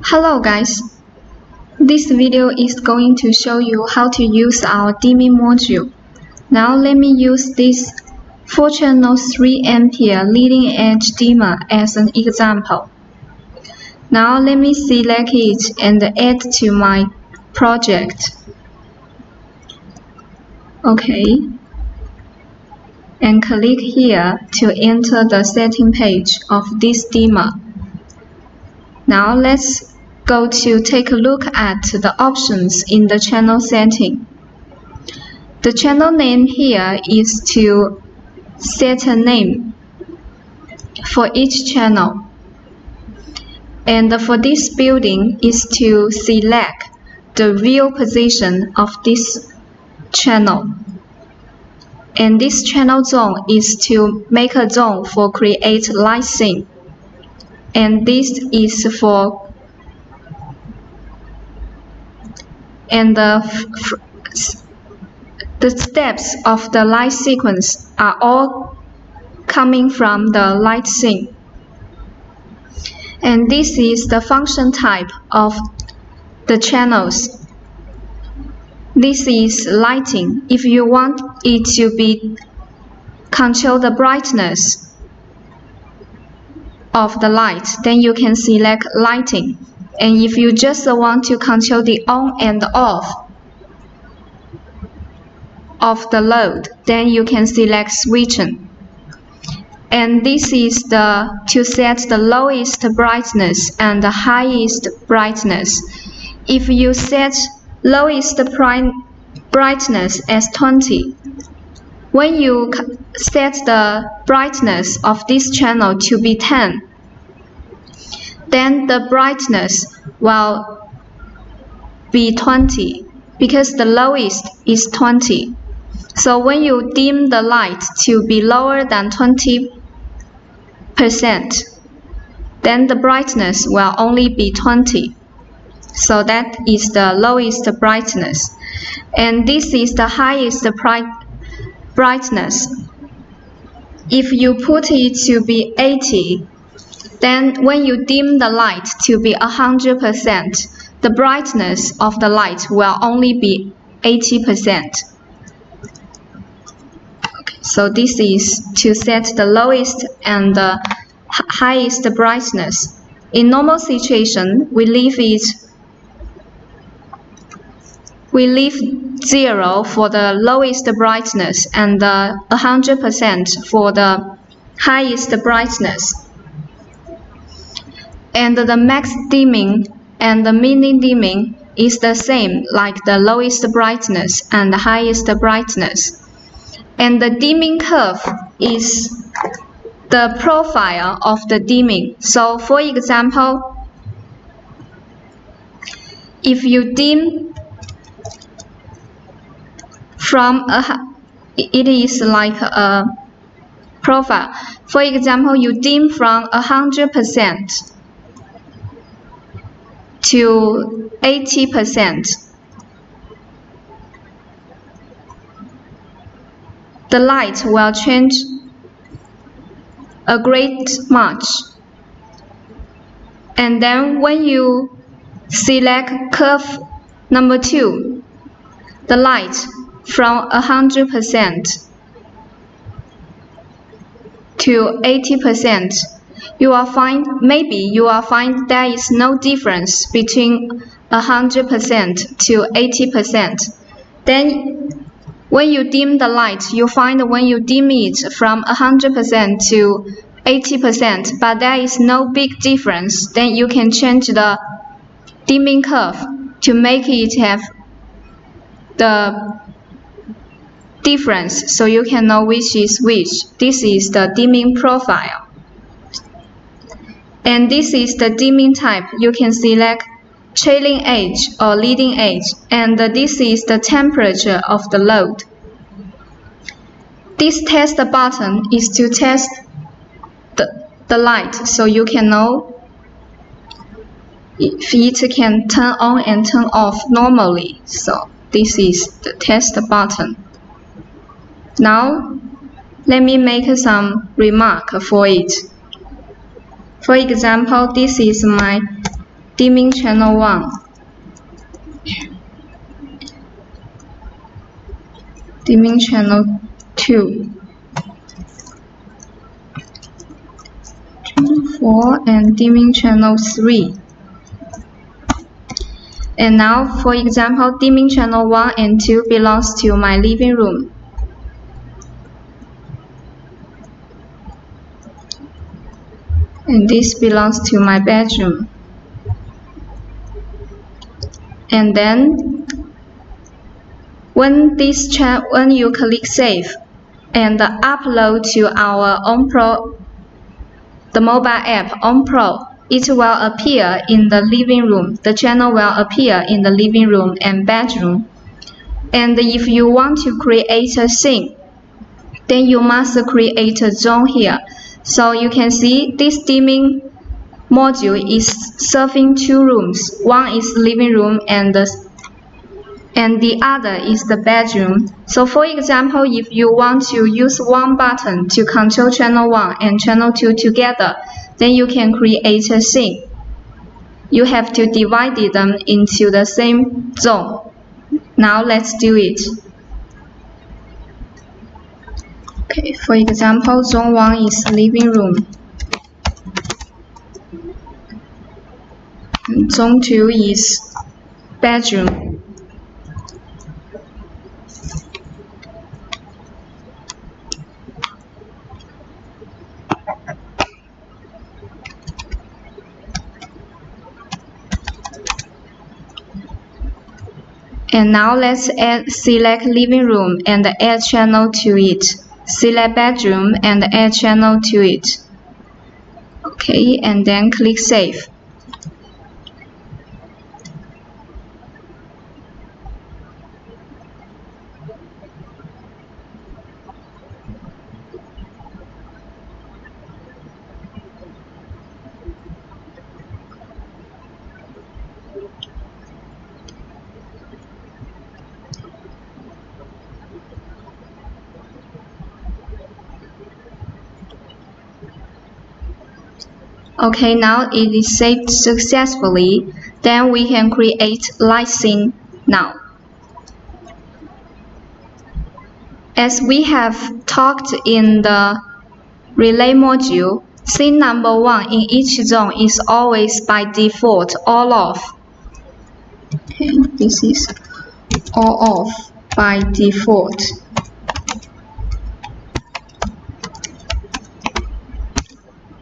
Hello guys, this video is going to show you how to use our dimming module. Now let me use this 4-channel 3 ampere leading edge dimmer as an example. Now let me select it and add to my project. Okay. And click here to enter the setting page of this dimmer. Now let's go to take a look at the options in the channel setting. The channel name here is to set a name for each channel. And for this building is to select the real position of this channel. And this channel zone is to make a zone for create light scene. And this is for the steps of the light sequence are all coming from the light scene. And this is the function type of the channels. This is lighting. If you want it to be control the brightness of the light, then you can select lighting. And if you just want to control the on and off of the load, then you can select switching. And this is to set the lowest brightness and the highest brightness. If you set lowest brightness as 20, when you set the brightness of this channel to be 10, then the brightness will be 20 because the lowest is 20. So when you dim the light to be lower than 20%, then the brightness will only be 20. So that is the lowest brightness. And this is the highest brightness. If you put it to be 80, then when you dim the light to be 100%, the brightness of the light will only be 80%. Okay, so this is to set the lowest and the highest brightness. In normal situation, we leave 0 for the lowest brightness and 100% for the highest brightness. And the max dimming and the min dimming is the same like the lowest brightness and the highest brightness. And the dimming curve is the profile of the dimming. So for example, if you dim from it is like a profile. For example, you dim from 100% to 80%. The light will change a great much. And then when you select curve number 2, the light from 100% to 80%, you will find there is no difference between 100% to 80%. Then when you dim the light, you find when you dim it from 100% to 80%, but there is no big difference, then you can change the dimming curve to make it have the difference, so you can know which is which. This is the dimming profile. And this is the dimming type. You can select trailing edge or leading edge. And this is the temperature of the load. This test button is to test the light, so you can know if it can turn on and turn off normally. So this is the test button. Now let me make some remark for it. For example, this is my dimming channel 1, dimming channel 2, 4, and dimming channel 3. And now, for example, dimming channel 1 and 2 belongs to my living room. And this belongs to my bedroom. And then, when you click save and upload to our the mobile app OnPro, it will appear in the living room. The channel will appear in the living room and bedroom. And if you want to create a scene, then you must create a zone here. So you can see this dimming module is serving 2 rooms. One is living room and the other is the bedroom. So for example, if you want to use one button to control channel 1 and channel 2 together, then you can create a scene. You have to divide them into the same zone. Now let's do it. Okay, for example, zone 1 is living room. And zone 2 is bedroom. And now let's select living room and add channel to it. Select bedroom and add channel to it. Okay, and then click save. Okay, now it is saved successfully. Then we can create light scene now. As we have talked in the relay module, scene number 1 in each zone is always by default all off. Okay, this is all off by default.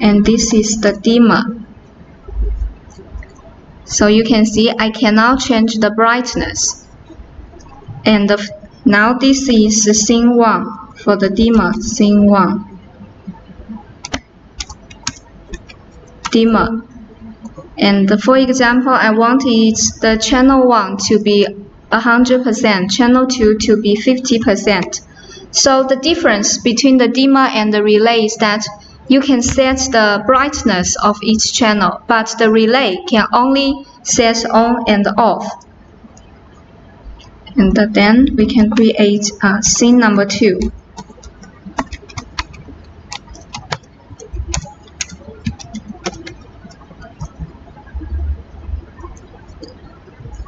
And this is the dimmer. So you can see I cannot change the brightness. And now this is scene 1 for the dimmer, scene 1. Dimmer. And for example, I wanted the channel 1 to be 100%, channel 2 to be 50%. So the difference between the dimmer and the relay is that you can set the brightness of each channel, but the relay can only set on and off. And then we can create scene number 2.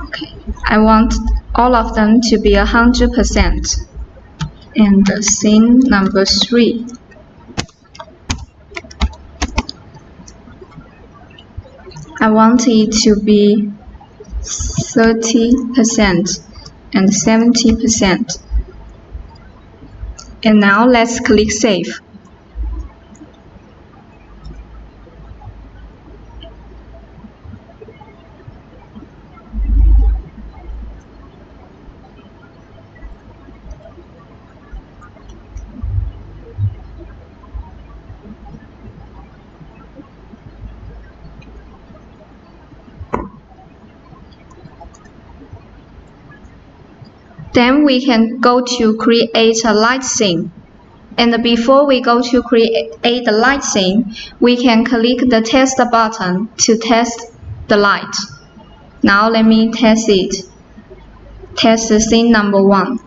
Okay, I want all of them to be 100%. And scene number 3. I want it to be 30% and 70%. And now let's click save. Then we can go to create a light scene. And before we go to create the light scene, we can click the test button to test the light. Now let me test it. Test the scene number 1.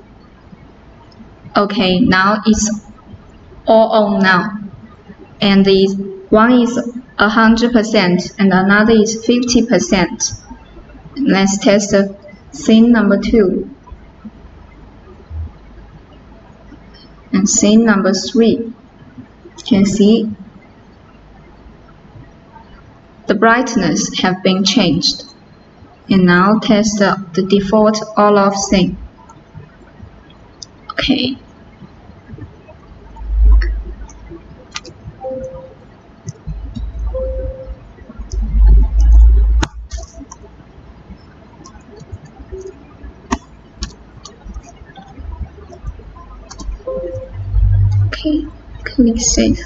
Okay, now it's all on now. And the one is 100% and another is 50%. Let's test the scene number 2 and scene number 3. You can see the brightness have been changed. And now test the default all-off scene. Okay. Okay, click Save.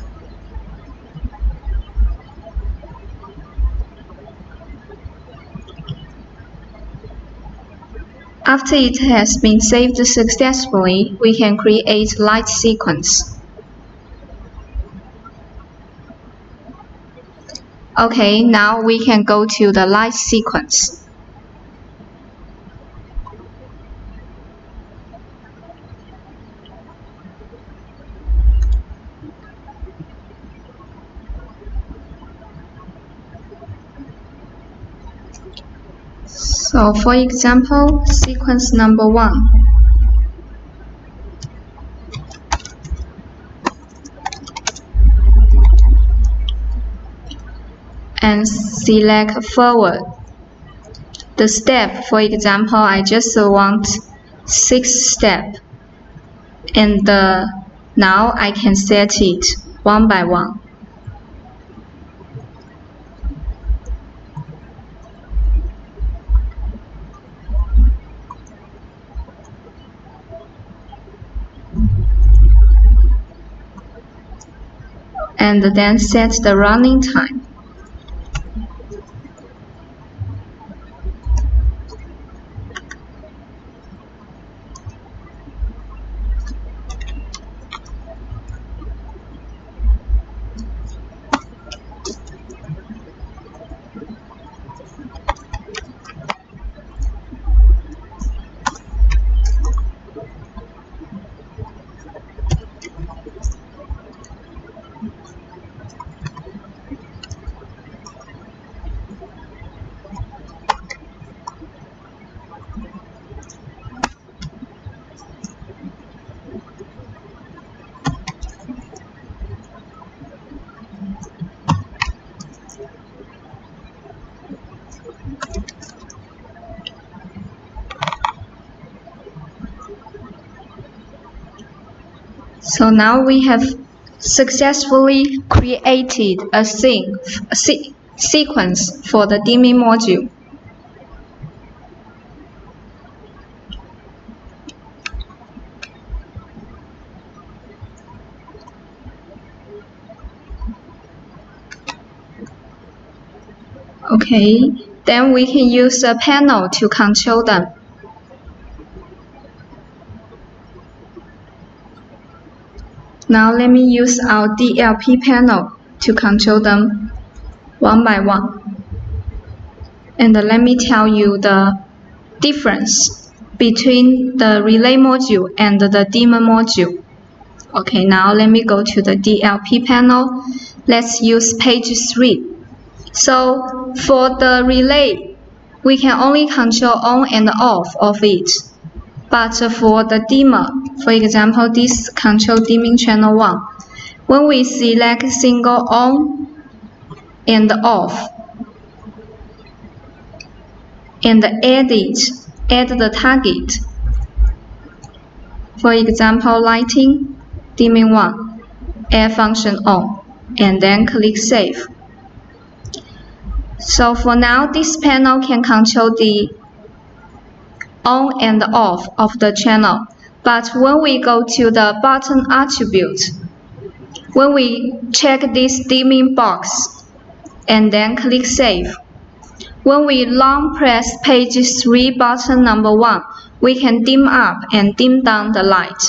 After it has been saved successfully, we can create light sequence. Okay, now we can go to the light sequence. So for example, sequence number 1. And select forward. The step, for example, I just want 6 steps. And now I can set it one by one. And then set the running time. So now we have successfully created a sequence for the dimming module. Okay, then we can use a panel to control them. Now let me use our DLP panel to control them one by one. And let me tell you the difference between the relay module and the dimmer module. Okay, now let me go to the DLP panel. Let's use page 3. So for the relay, we can only control on and off of it. But for the dimmer, for example, this control dimming channel 1, when we select single on and off, and add the target, for example, lighting, dimming 1, add function on, and then click Save. So for now, this panel can control the on and off of the channel. But when we go to the button attribute, when we check this dimming box and then click Save, when we long press page 3 button number 1, we can dim up and dim down the light.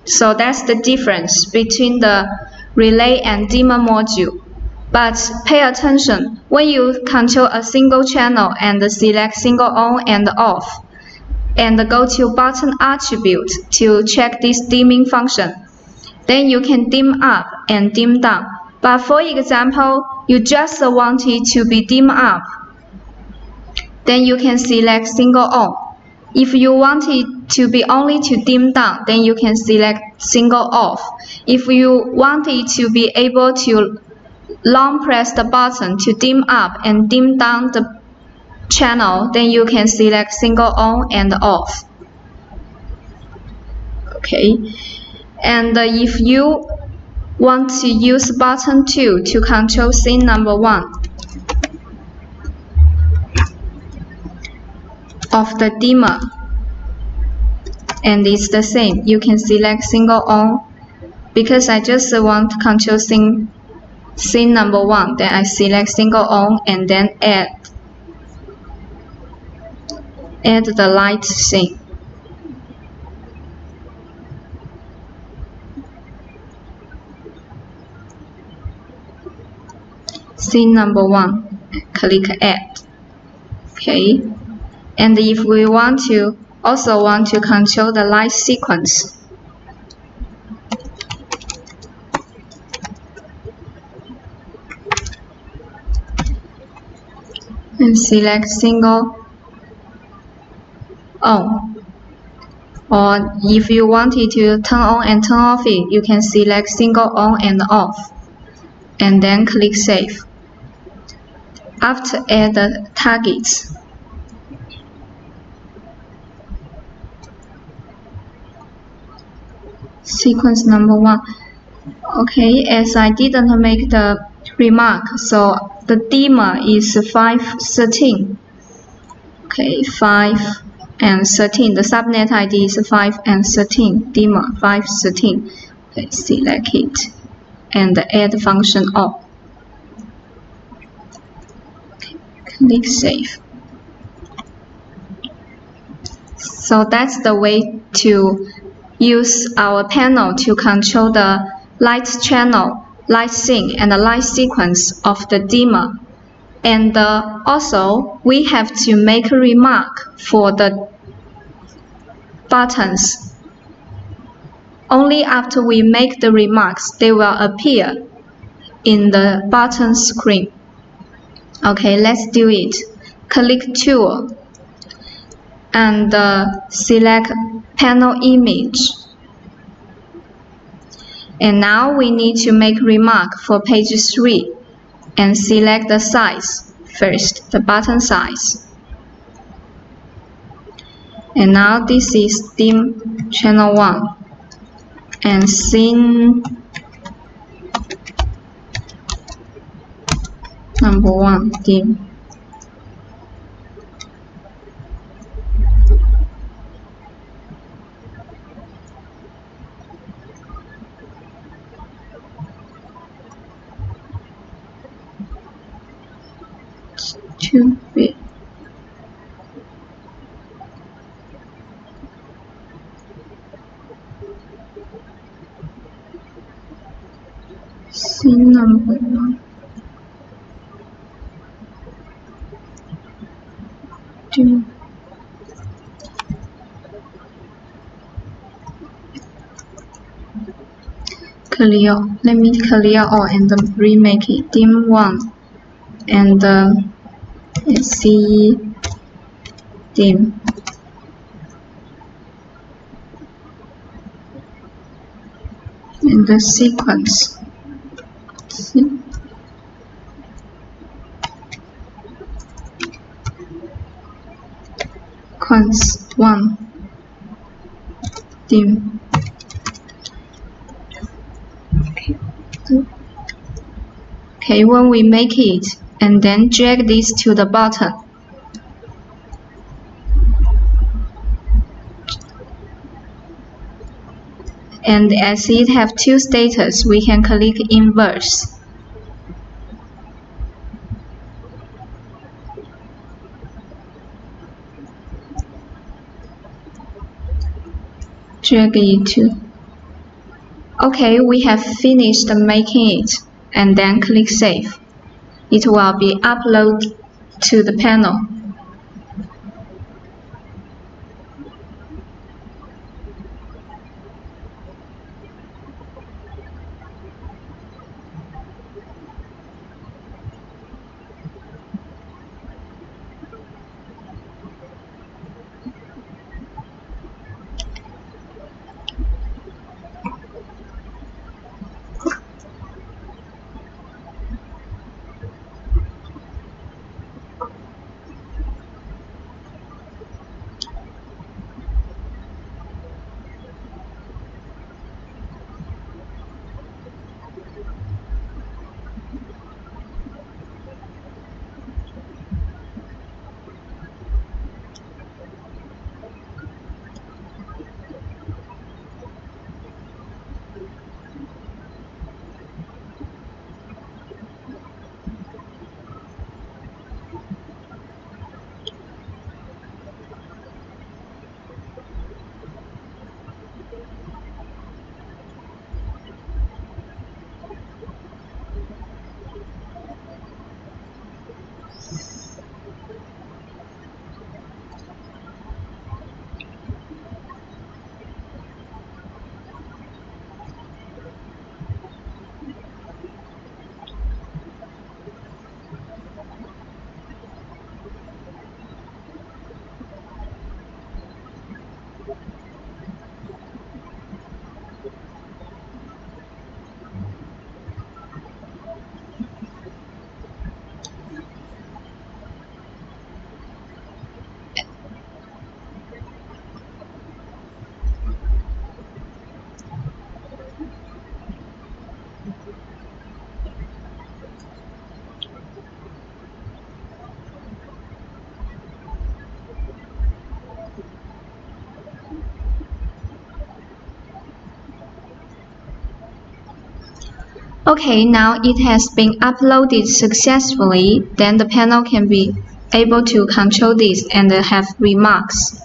So that's the difference between the relay and dimmer module. But pay attention, when you control a single channel and select single on and off, and go to button attribute to check this dimming function, then you can dim up and dim down. But for example, you just want it to be dimmed up, then you can select single on. If you want it to be only to dim down, then you can select single off. If you want it to be able to long press the button to dim up and dim down the channel, then you can select single on and off. Okay, and if you want to use button 2 to control scene number 1 of the dimmer, and it's the same, you can select single on. Because I just want to control scene number 1, then I select single on and then add the light scene. Scene number 1, click add. Okay, and if we also want to control the light sequence, and select single on. Or if you wanted to turn on and turn off it, you can select single on and off, and then click save. After add the targets, sequence number 1. Okay, as I didn't make the remark, so the dimmer is 513. Okay, 5 and 13. The subnet ID is 5 and 13. Dimmer 513. Okay, select it and add function on. Okay, click save. So that's the way to use our panel to control the light channel, light scene, and the light sequence of the dimmer. And also, we have to make a remark for the buttons. Only after we make the remarks, they will appear in the button screen. Okay, let's do it. Click Tool and select Panel Image. And now we need to make remark for page 3 and select the size first, the button size. And now this is dim channel 1 and scene number 1 dim. Too big. Scene number 1. Dim. Clear. Let me clear all and remake it. Dim 1 and let's see, dim. And the sequence. Sequence 1 dim. Okay, when we make it, and then drag this to the bottom. And as it have 2 status, we can click inverse. Drag it to. Okay, we have finished making it, and then click save. It will be uploaded to the panel. Okay, now it has been uploaded successfully, then the panel can be able to control this and have remarks.